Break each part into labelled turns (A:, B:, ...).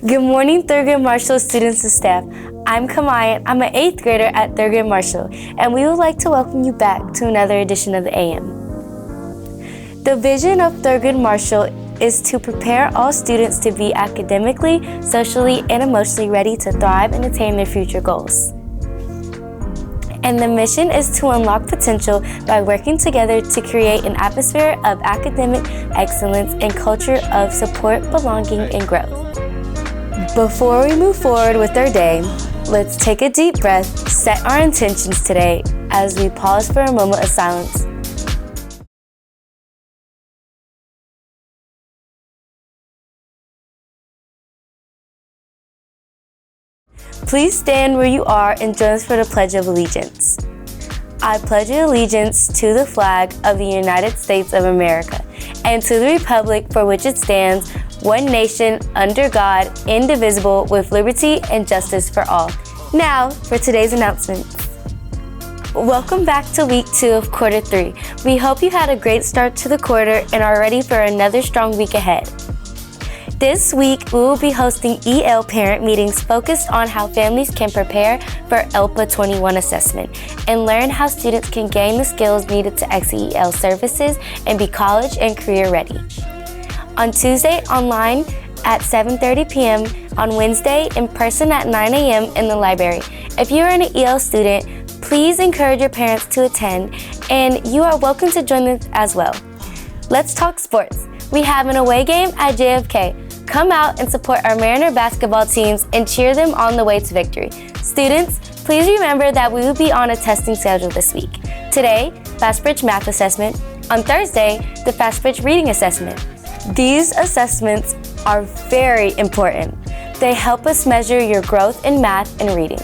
A: Good morning, Thurgood Marshall students and staff. I'm Kamayan. I'm an 8th grader at Thurgood Marshall, and we would like to welcome you back to another edition of the AM. The vision of Thurgood Marshall is to prepare all students to be academically, socially, and emotionally ready to thrive and attain their future goals. And the mission is to unlock potential by working together to create an atmosphere of academic excellence and culture of support, belonging, and growth. Before we move forward with our day, let's take a deep breath, set our intentions today as we pause for a moment of silence. Please stand where you are and join us for the Pledge of Allegiance. I pledge allegiance to the flag of the United States of America and to the republic for which it stands, one nation, under God, indivisible, with liberty and justice for all. Now, for today's announcements. Welcome back to week 2 of quarter 3. We hope you had a great start to the quarter and are ready for another strong week ahead. This week, we will be hosting EL parent meetings focused on how families can prepare for ELPA 21 assessment and learn how students can gain the skills needed to exit EL services and be college and career ready. On Tuesday, online at 7:30 p.m., on Wednesday, in person at 9 a.m. in the library. If you are an EL student, please encourage your parents to attend, and you are welcome to join them as well. Let's talk sports. We have an away game at JFK. Come out and support our Mariner basketball teams and cheer them on the way to victory. Students, please remember that we will be on a testing schedule this week. Today, FastBridge Math Assessment. On Thursday, the FastBridge Reading Assessment. These assessments are very important. They help us measure your growth in math and reading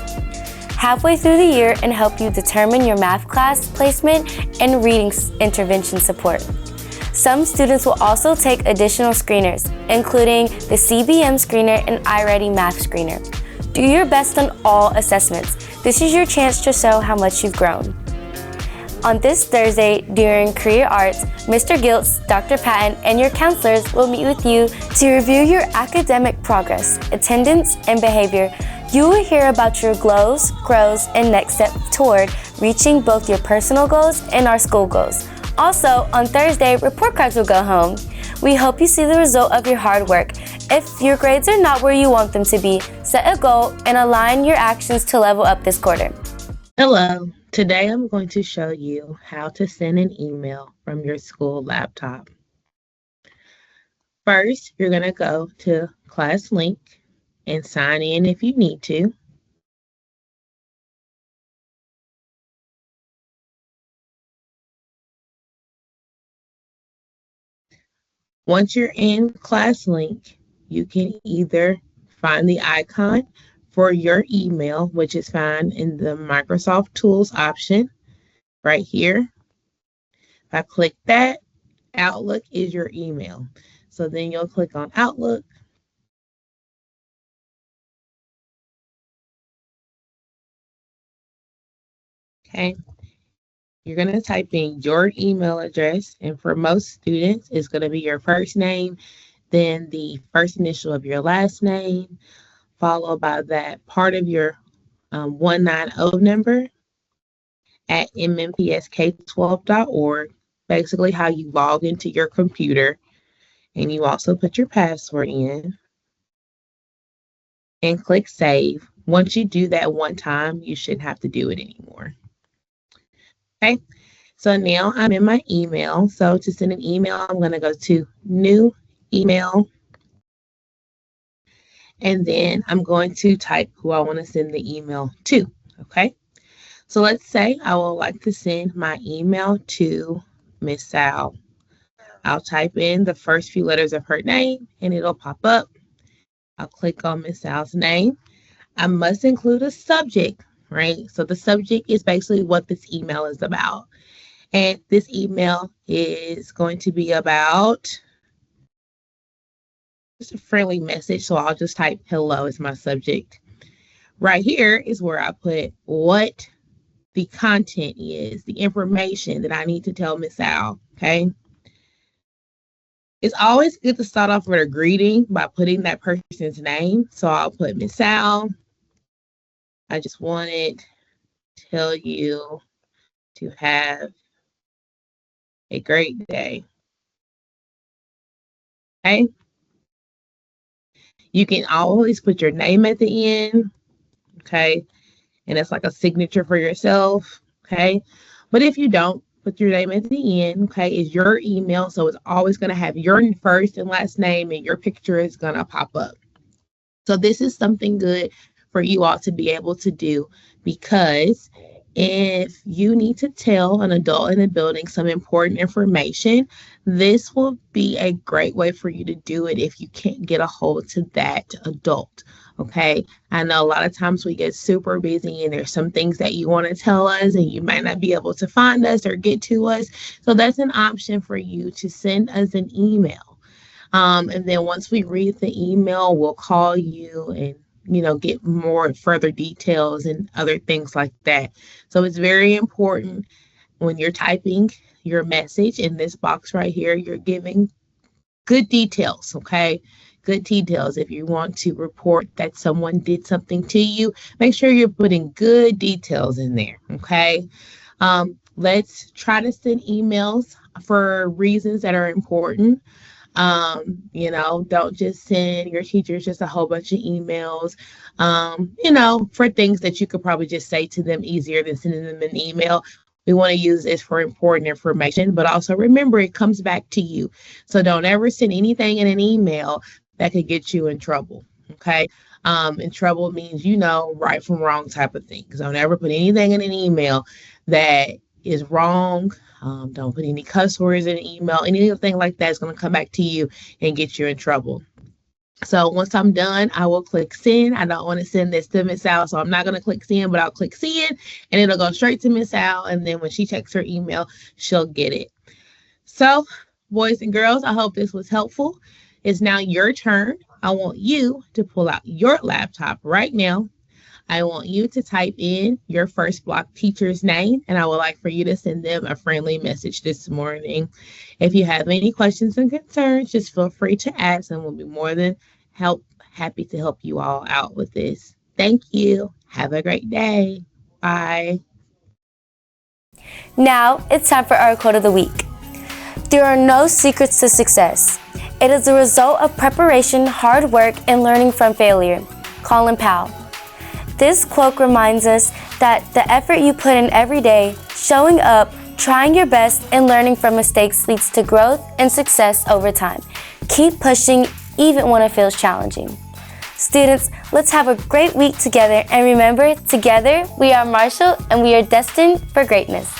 A: halfway through the year and help you determine your math class placement and reading intervention support. Some students will also take additional screeners, including the CBM screener and iReady Math screener. Do your best on all assessments. This is your chance to show how much you've grown. On this Thursday, during Career Arts, Mr. Giltz, Dr. Patton, and your counselors will meet with you to review your academic progress, attendance, and behavior. You will hear about your goals, growth, and next step toward reaching both your personal goals and our school goals. Also, on Thursday, report cards will go home. We hope you see the result of your hard work. If your grades are not where you want them to be, set a goal and align your actions to level up this quarter.
B: Hello, today I'm going to show you how to send an email from your school laptop. First, you're going to go to ClassLink and sign in if you need to. Once you're in ClassLink, you can either find the icon for your email, which is found in the Microsoft Tools option right here. If I click that, Outlook is your email. So then you'll click on Outlook. Okay. You're going to type in your email address, and for most students, it's going to be your first name, then the first initial of your last name, followed by that part of your 190 number at mmpsk12.org, basically how you log into your computer, and you also put your password in and click save. Once you do that one time, you shouldn't have to do it anymore. Okay, so now I'm in my email. So to send an email, I'm going to go to new email. And then I'm going to type who I want to send the email to. Okay, so let's say I would like to send my email to Miss Sal. I'll type in the first few letters of her name and it'll pop up. I'll click on Miss Sal's name. I must include a subject, right? So the subject is basically what this email is about. And this email is going to be about just a friendly message. So I'll just type hello as my subject. Right here is where I put what the content is, the information that I need to tell Miss Al, okay? It's always good to start off with a greeting by putting that person's name. So I'll put Miss Sal. I just wanted to tell you to have a great day. Okay. You can always put your name at the end. Okay. And it's like a signature for yourself. Okay. But if you don't, put your name at the end. Okay. It's your email. So it's always going to have your first and last name, and your picture is going to pop up. So this is something good for you all to be able to do, because if you need to tell an adult in the building some important information, this will be a great way for you to do it if you can't get a hold to that adult. Okay. I know a lot of times we get super busy and there's some things that you want to tell us and you might not be able to find us or get to us. So that's an option for you to send us an email. And then once we read the email, we'll call you and get more further details and other things like that. So it's very important when you're typing your message in this box right here, you're giving good details, okay? Good details. If you want to report that someone did something to you, make sure you're putting good details in there, okay? Let's try to send emails for reasons that are important. Don't just send your teachers just a whole bunch of emails, for things that you could probably just say to them easier than sending them an email. We want to use this for important information, but also remember it comes back to you. So don't ever send anything in an email that could get you in trouble. Okay. And trouble means, right from wrong type of things. Don't ever put anything in an email that is wrong. Don't put any cuss words in an email. Anything like that is going to come back to you and get you in trouble. So once I'm done, I will click send. I don't want to send this to Miss Al, so I'm not going to click send, but I'll click send, and it'll go straight to Miss Al. And then when she checks her email, she'll get it. So, boys and girls, I hope this was helpful. It's now your turn. I want you to pull out your laptop right now. I want you to type in your first block teacher's name, and I would like for you to send them a friendly message this morning. If you have any questions and concerns, just feel free to ask, and we'll be more than happy to help you all out with this. Thank you. Have a great day. Bye.
A: Now it's time for our quote of the week. There are no secrets to success. It is the result of preparation, hard work, and learning from failure. Colin Powell. This quote reminds us that the effort you put in every day, showing up, trying your best, and learning from mistakes leads to growth and success over time. Keep pushing even when it feels challenging. Students, let's have a great week together, and remember, together we are Marshall and we are destined for greatness.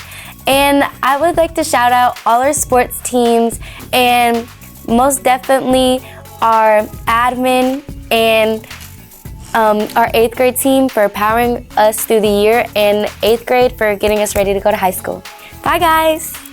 A: And I would like to shout out all our sports teams and most definitely our admin and our 8th grade team for powering us through the year, and 8th grade for getting us ready to go to high school. Bye, guys.